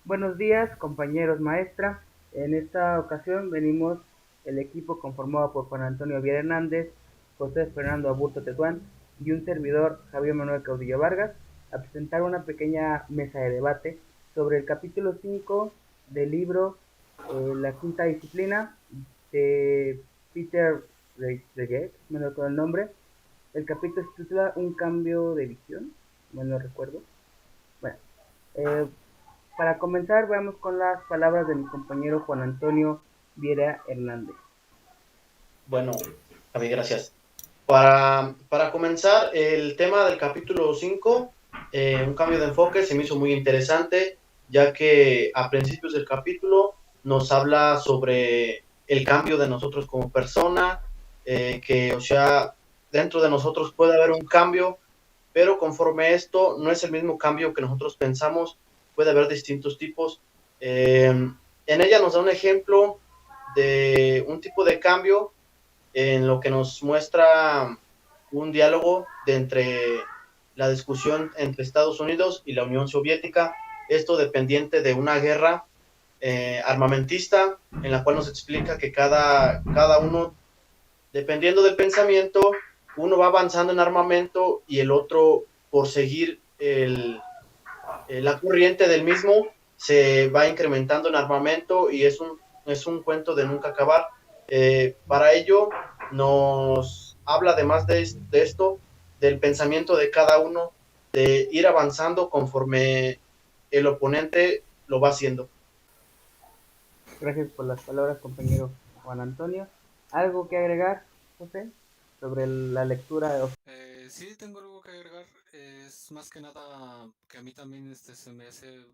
Buenos días, compañeros maestra. En esta ocasión venimos el equipo conformado por Juan Antonio Viera Hernández, José Fernando Aburto Tetuán y un servidor, Javier Manuel Caudillo Vargas, a presentar una pequeña mesa de debate sobre el capítulo 5 del libro La Quinta Disciplina de Peter Reyek, me lo con el nombre. El capítulo se titula Un cambio de visión, no lo recuerdo. Bueno, eh, para comenzar, veamos con las palabras de mi compañero Juan Antonio Viera Hernández. Bueno, a mí gracias. Para comenzar, el tema del capítulo 5, un cambio de enfoque, se me hizo muy interesante, ya que a principios del capítulo nos habla sobre el cambio de nosotros como persona, que, o sea, dentro de nosotros puede haber un cambio, pero conforme esto no es el mismo cambio que nosotros pensamos, puede haber distintos tipos. En ella nos da un ejemplo de un tipo de cambio en lo que nos muestra un diálogo de entre la discusión entre Estados Unidos y la Unión Soviética, esto dependiente de una guerra armamentista, en la cual nos explica que cada uno, dependiendo del pensamiento, uno va avanzando en armamento y el otro, por seguir la corriente del mismo, se va incrementando en armamento y es un cuento de nunca acabar. Para ello, nos habla además de esto, del pensamiento de cada uno, de ir avanzando conforme el oponente lo va haciendo. Gracias por las palabras, compañero Juan Antonio. ¿Algo que agregar, José, sobre la lectura de... Sí, tengo algo que agregar. Es más que nada que a mí también se me hace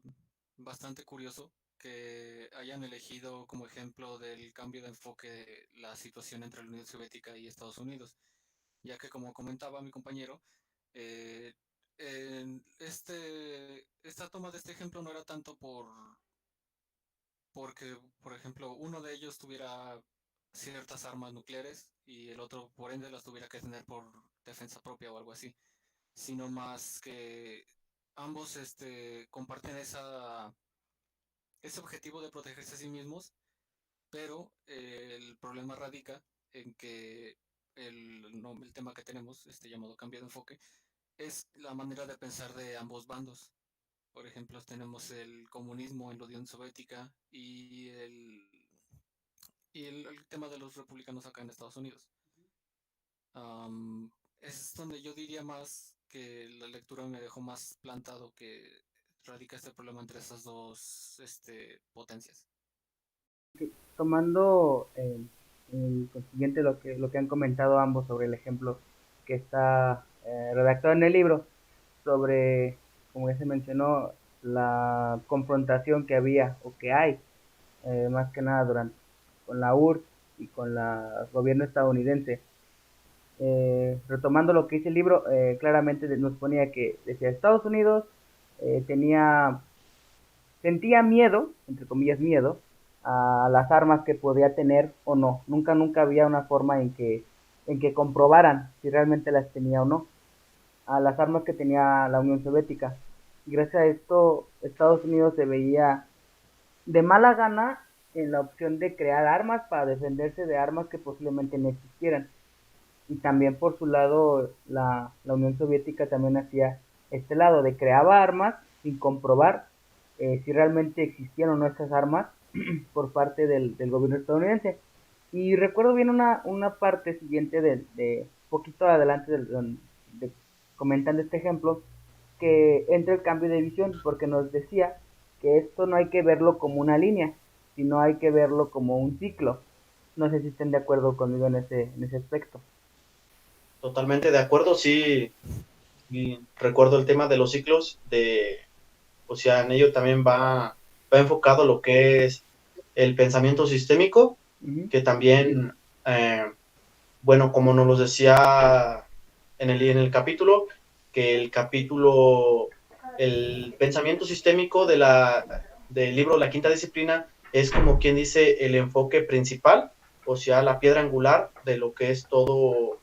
bastante curioso que hayan elegido como ejemplo del cambio de enfoque la situación entre la Unión Soviética y Estados Unidos, ya que como comentaba mi compañero, eh, esta toma de este ejemplo no era tanto porque, por ejemplo, uno de ellos tuviera ciertas armas nucleares y el otro, por ende, las tuviera que tener por defensa propia o algo así, sino más que ambos comparten ese objetivo de protegerse a sí mismos, pero el problema radica en que el tema que tenemos, llamado cambio de enfoque, es la manera de pensar de ambos bandos. Por ejemplo, tenemos el comunismo en la Unión Soviética y el tema de los republicanos acá en Estados Unidos. Am, es donde yo diría más que la lectura me dejó más plantado que radica este problema entre esas dos potencias. Tomando en consiguiente lo que han comentado ambos sobre el ejemplo que está redactado en el libro, sobre, como ya se mencionó, la confrontación que había o que hay, más que nada durante con la URSS y con el gobierno estadounidense. Retomando lo que dice el libro, claramente nos ponía que decía Estados Unidos tenía sentía miedo, entre comillas miedo, a las armas que podía tener o no. Nunca había una forma en que comprobaran si realmente las tenía o no, a las armas que tenía la Unión Soviética. Y gracias a esto, Estados Unidos se veía de mala gana en la opción de crear armas para defenderse de armas que posiblemente no existieran. Y también por su lado, la Unión Soviética también hacía este lado de creaba armas sin comprobar si realmente existían o no estas armas por parte del gobierno estadounidense. Y recuerdo bien una parte siguiente de poquito adelante de comentando este ejemplo, que entra el cambio de visión, porque nos decía que esto no hay que verlo como una línea, sino hay que verlo como un ciclo. No sé si estén de acuerdo conmigo en ese aspecto. Totalmente de acuerdo, sí, y recuerdo el tema de los ciclos, o sea, en ello también va enfocado lo que es el pensamiento sistémico, Uh -huh. que también, bueno, como nos lo decía en el capítulo, que el pensamiento sistémico del libro La Quinta Disciplina es como quien dice el enfoque principal, o sea, la piedra angular de lo que es todo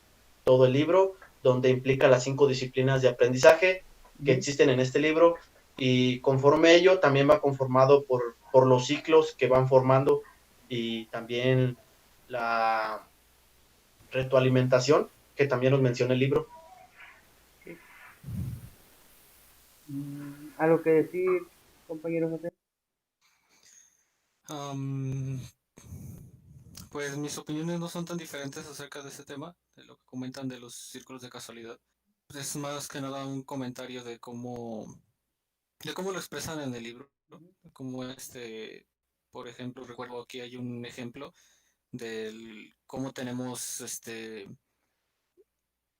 el libro, donde implica las 5 disciplinas de aprendizaje Uh que -huh. existen en este libro. y conforme ello también va conformado por los ciclos que van formando y también la retroalimentación que también nos menciona el libro. ¿Algo que decir, compañero José? Pues mis opiniones no son tan diferentes acerca de ese tema, de lo que comentan de los círculos de casualidad. Es más que nada un comentario de cómo lo expresan en el libro, ¿no? Como por ejemplo, recuerdo aquí hay un ejemplo del cómo tenemos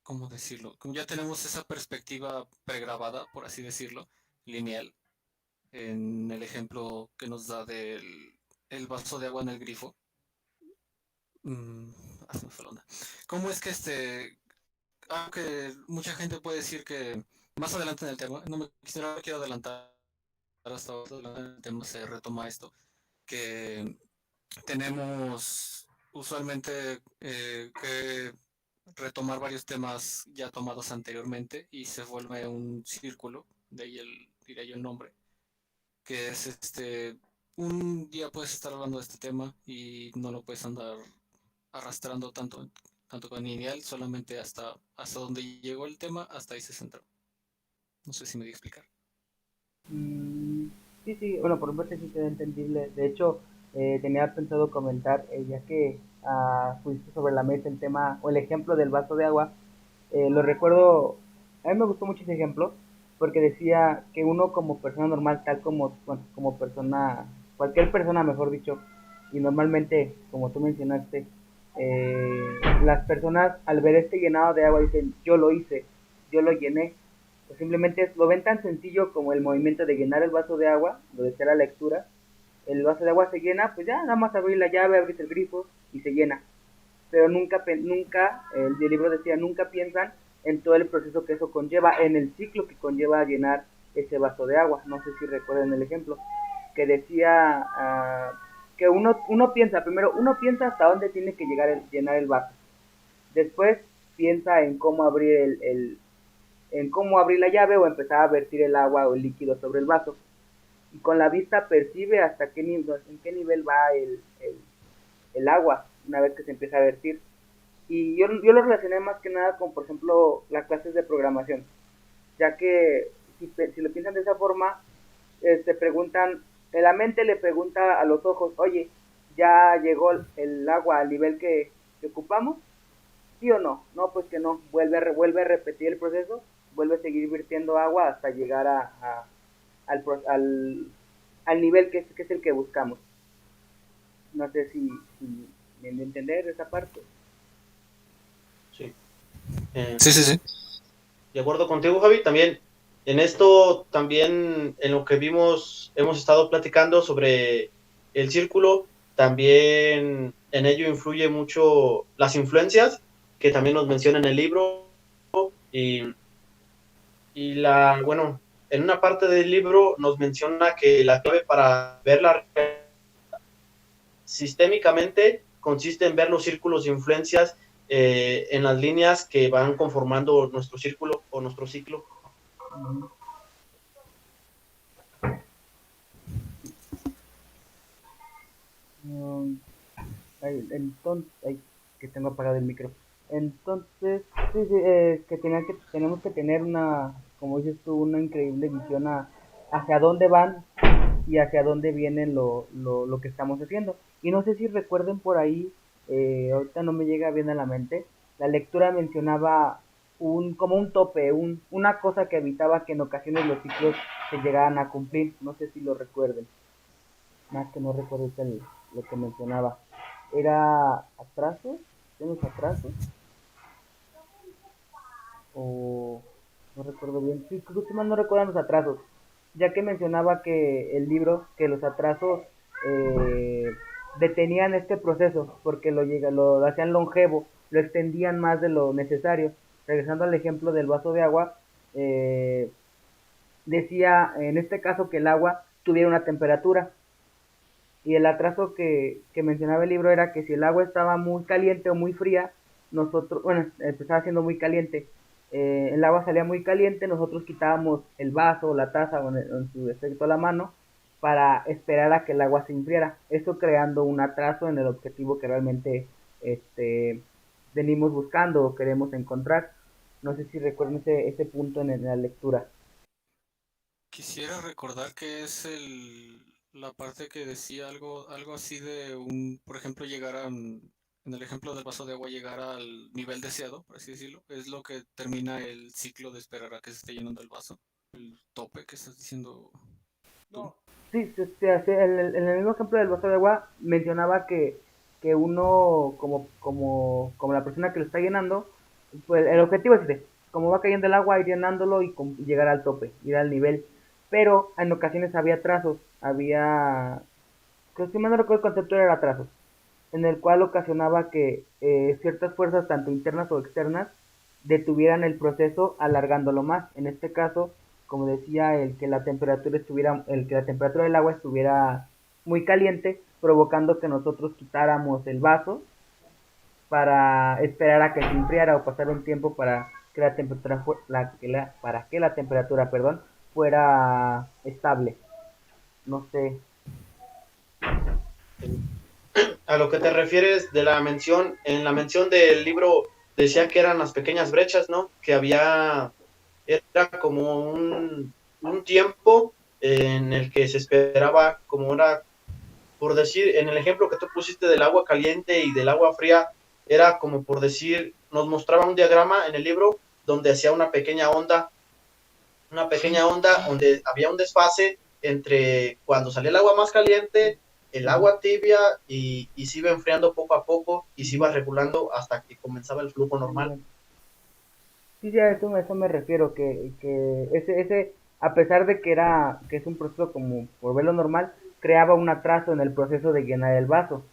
¿cómo decirlo? Como ya tenemos esa perspectiva pregrabada, por así decirlo, lineal, en el ejemplo que nos da del el vaso de agua en el grifo. Mm, se me fue la onda. ¿Cómo es que aunque mucha gente puede decir que más adelante en el tema, no me quiero adelantar hasta adelante en el tema se retoma esto, que tenemos usualmente que retomar varios temas ya tomados anteriormente y se vuelve un círculo, de ahí diría yo el nombre, que es un día puedes estar hablando de este tema y no lo puedes andar arrastrando tanto con lineal, solamente hasta donde llegó el tema, hasta ahí se centró. No sé si me di a explicar. Mm, sí, sí, bueno, por supuesto sí queda entendible. De hecho, tenía pensado comentar, ya que pusiste sobre la mesa el tema o el ejemplo del vaso de agua, lo recuerdo, a mí me gustó mucho ese ejemplo, porque decía que uno como persona normal, tal como, bueno, como persona, cualquier persona mejor dicho, y normalmente, como tú mencionaste, las personas al ver este llenado de agua dicen, yo lo hice, yo lo llené, o simplemente lo ven tan sencillo como el movimiento de llenar el vaso de agua, lo decía la lectura, el vaso de agua se llena, pues ya nada más abrir la llave, abrir el grifo y se llena. Pero nunca, el libro decía, nunca piensan en todo el proceso que eso conlleva, en el ciclo que conlleva llenar ese vaso de agua. No sé si recuerdan el ejemplo, que decía que uno piensa, primero uno piensa hasta dónde tiene que llenar el vaso. Después piensa en cómo abrir en cómo abrir la llave o empezar a vertir el agua o el líquido sobre el vaso. Y con la vista percibe hasta en qué nivel va el agua una vez que se empieza a vertir. Y yo lo relacioné más que nada con, por ejemplo, las clases de programación, ya que si lo piensan de esa forma, preguntan, la mente le pregunta a los ojos, oye, ¿ya llegó el agua al nivel que ocupamos? ¿Sí o no? No, pues que no, vuelve a repetir el proceso, vuelve a seguir virtiendo agua hasta llegar al, al, al nivel que es el que buscamos. No sé si me dio a entender esa parte. Sí. Eh, Sí, sí, sí. de acuerdo contigo, Javi, también en esto, también en lo que vimos, hemos estado platicando sobre el círculo, también en ello influye mucho las influencias, que también nos menciona en el libro, y, bueno, en una parte del libro nos menciona que la clave para ver la sistémicamente consiste en ver los círculos de influencias en las líneas que van conformando nuestro círculo o nuestro ciclo. Um, entonces, que tengo apagado el micro. Entonces, sí, sí, tenemos que tener como dices tú, una increíble visión hacia dónde van y hacia dónde vienen lo que estamos haciendo. Y no sé si recuerden por ahí, ahorita no me llega bien a la mente, la lectura mencionaba como un tope, una cosa que evitaba que en ocasiones los ciclos se llegaran a cumplir. No sé si lo recuerden. Más que no recuerdo lo que mencionaba. ¿Era atrasos? ¿Tienes atrasos? O no recuerdo bien. Sí, creo que mal no recuerdan los atrasos. Ya que mencionaba que el libro, que los atrasos detenían este proceso porque lo hacían longevo, lo extendían más de lo necesario. Regresando al ejemplo del vaso de agua, decía en este caso que el agua tuviera una temperatura, y el atraso que mencionaba el libro era que si el agua estaba muy caliente o muy fría, bueno, estaba siendo muy caliente, el agua salía muy caliente, nosotros quitábamos el vaso o la taza o en su defecto la mano para esperar a que el agua se enfriara, eso creando un atraso en el objetivo que realmente este, venimos buscando o queremos encontrar. No sé si recuerdan ese punto en la lectura. Quisiera recordar que es la parte que decía algo así de por ejemplo, en el ejemplo del vaso de agua, llegar al nivel deseado, por así decirlo, es lo que termina el ciclo de esperar a que se esté llenando el vaso, el tope que estás diciendo tú. No, sí, en el mismo ejemplo del vaso de agua mencionaba que uno, como la persona que lo está llenando, pues el objetivo es ese, como va cayendo el agua, ir llenándolo y llegar al tope, ir al nivel. Pero en ocasiones había trazos, creo que si mal no recuerdo el concepto era trazos, en el cual ocasionaba que ciertas fuerzas, tanto internas o externas, detuvieran el proceso alargándolo más. En este caso, como decía, el que la temperatura del agua estuviera muy caliente, provocando que nosotros quitáramos el vaso para esperar a que se enfriara o pasar un tiempo para que la temperatura para que la temperatura, perdón, fuera estable. No sé. A lo que te refieres de la mención, en la mención del libro decía que eran las pequeñas brechas, ¿no? Que era como un tiempo en el que se esperaba, como era, por decir, en el ejemplo que tú pusiste del agua caliente y del agua fría, era como por decir, nos mostraba un diagrama en el libro donde hacía una pequeña onda donde había un desfase entre cuando salía el agua más caliente, el agua tibia y se iba enfriando poco a poco y se iba regulando hasta que comenzaba el flujo normal. Sí, sí, eso me refiero, que a pesar de que es un proceso como por verlo normal, creaba un atraso en el proceso de llenar el vaso,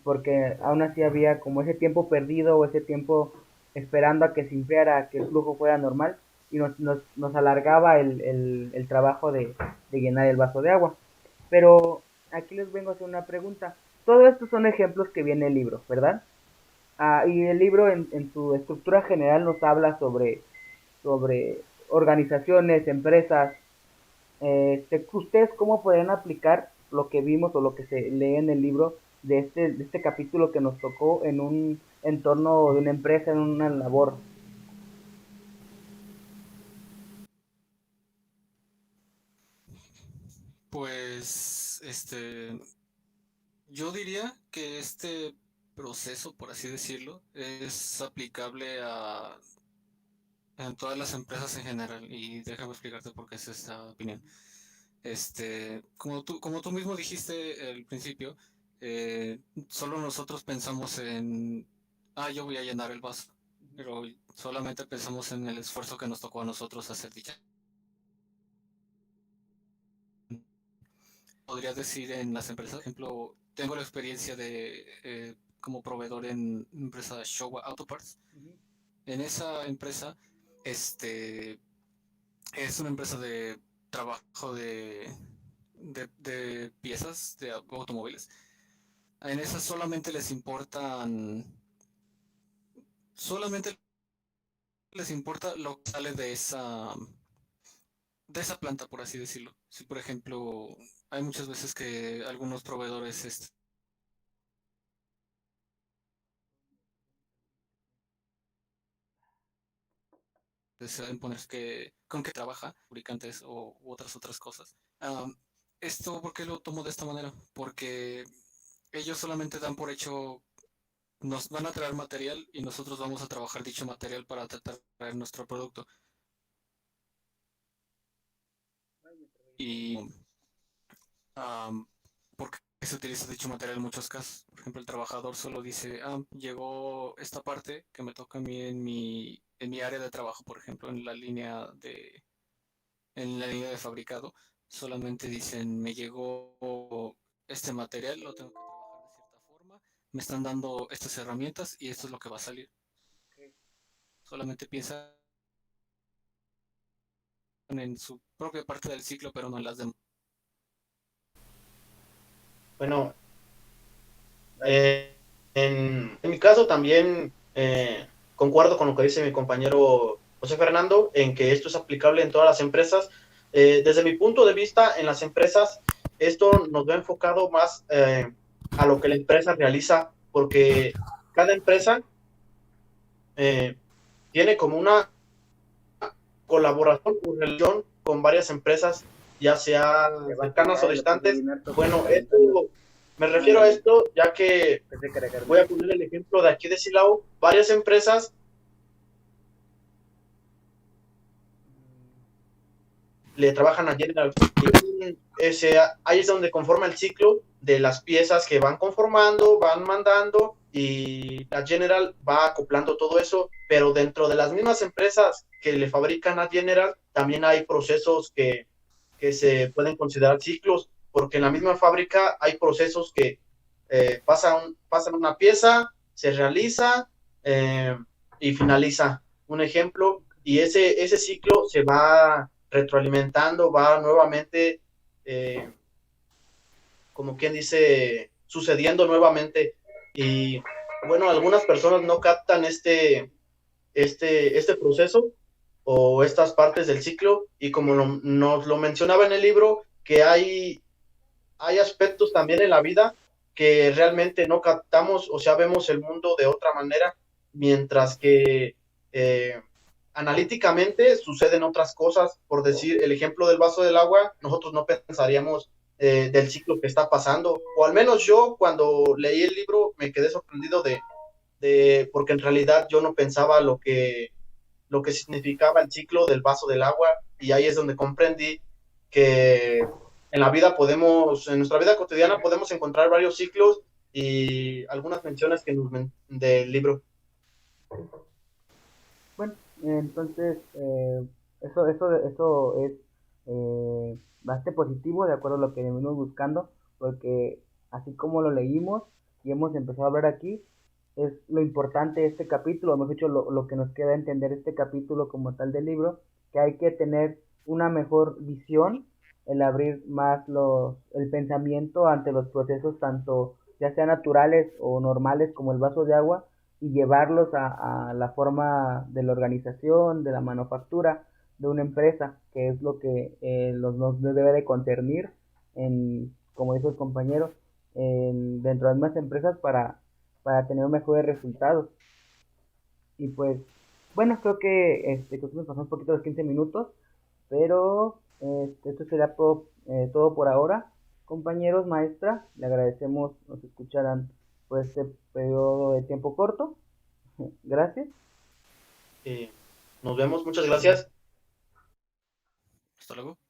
porque aún así había como ese tiempo perdido o ese tiempo esperando a que se enfriara, a que el flujo fuera normal, y nos alargaba el trabajo de llenar el vaso de agua. Pero aquí les vengo a hacer una pregunta. Todo estos son ejemplos que viene el libro, ¿verdad? Y el libro en su estructura general nos habla sobre organizaciones, empresas. ¿Ustedes cómo pueden aplicar lo que vimos o lo que se lee en el libro de este capítulo que nos tocó en un entorno de una empresa, en una labor? Pues, yo diría que este proceso, por así decirlo, es aplicable en todas las empresas en general, y déjame explicarte por qué es esta opinión. Como tú mismo dijiste al principio, solo nosotros pensamos yo voy a llenar el vaso, pero solamente pensamos en el esfuerzo que nos tocó a nosotros hacer dicha. Podría decir en las empresas, por ejemplo, tengo la experiencia como proveedor en empresa Showa Auto Parts. En esa empresa, este, es una empresa de trabajo de piezas de automóviles. En esas solamente les importa lo que sale de esa planta, por así decirlo. Si, por ejemplo, hay muchas veces que algunos proveedores saben poner con qué trabaja, fabricantes u otras cosas. Esto, ¿por qué lo tomo de esta manera? Porque ellos solamente dan por hecho, nos van a traer material y nosotros vamos a trabajar dicho material para tratar de traer nuestro producto. Y um, ¿por qué se utiliza dicho material en muchos casos? Por ejemplo, el trabajador solo dice, llegó esta parte que me toca a mí en mi área de trabajo, por ejemplo, en la línea de fabricado, solamente dicen, me llegó este material, lo tengo que trabajar de cierta forma, me están dando estas herramientas y esto es lo que va a salir. Solamente piensan en su propia parte del ciclo, pero no en las demás. Bueno, en mi caso también concuerdo con lo que dice mi compañero José Fernando, en que esto es aplicable en todas las empresas. Desde mi punto de vista, en las empresas, esto nos va enfocado más a lo que la empresa realiza, porque cada empresa tiene como una colaboración o relación con varias empresas, ya sea Ya va a cercanas o colgar en lo que distantes. Leonardo está Bueno, preguntando. me refiero a esto, ya que Pensé que era voy a Carmen. poner el ejemplo de aquí de Silao. Varias empresas le trabajan a General y ahí es donde conforma el ciclo de las piezas que van conformando, van mandando y la General va acoplando todo eso, pero dentro de las mismas empresas que le fabrican a General también hay procesos que se pueden considerar ciclos, porque en la misma fábrica hay procesos que pasan una pieza, se realiza eh, y finaliza. Un ejemplo, y ese ciclo se va retroalimentando, va nuevamente, como quien dice, sucediendo nuevamente. Y bueno, algunas personas no captan este proceso o estas partes del ciclo, y como nos lo mencionaba en el libro, que hay aspectos también en la vida que realmente no captamos, o sea, vemos el mundo de otra manera, mientras que analíticamente suceden otras cosas. Por decir el ejemplo del vaso del agua, nosotros no pensaríamos del ciclo que está pasando, o al menos yo cuando leí el libro me quedé sorprendido porque en realidad yo no pensaba lo que significaba el ciclo del vaso del agua, y ahí es donde comprendí que en nuestra vida cotidiana podemos encontrar varios ciclos y algunas menciones del libro. Bueno, entonces, eso es bastante positivo, de acuerdo a lo que venimos buscando, porque así como lo leímos y hemos empezado a hablar aquí, es lo importante de este capítulo, hemos dicho lo que nos queda entender este capítulo como tal del libro, que hay que tener una mejor visión, el abrir más el pensamiento ante los procesos, tanto ya sean naturales o normales como el vaso de agua, y llevarlos a la forma de la organización, de la manufactura, de una empresa, que es lo que nos debe de concernir, como dijo el compañero, dentro de las mismas empresas para tener mejores resultados. Y pues, bueno, creo que nos pasamos un poquito los 15 minutos, pero esto será todo por ahora. Compañeros, maestra, le agradecemos nos escucharan por este periodo de tiempo corto. Gracias. Nos vemos, muchas gracias. Hasta luego.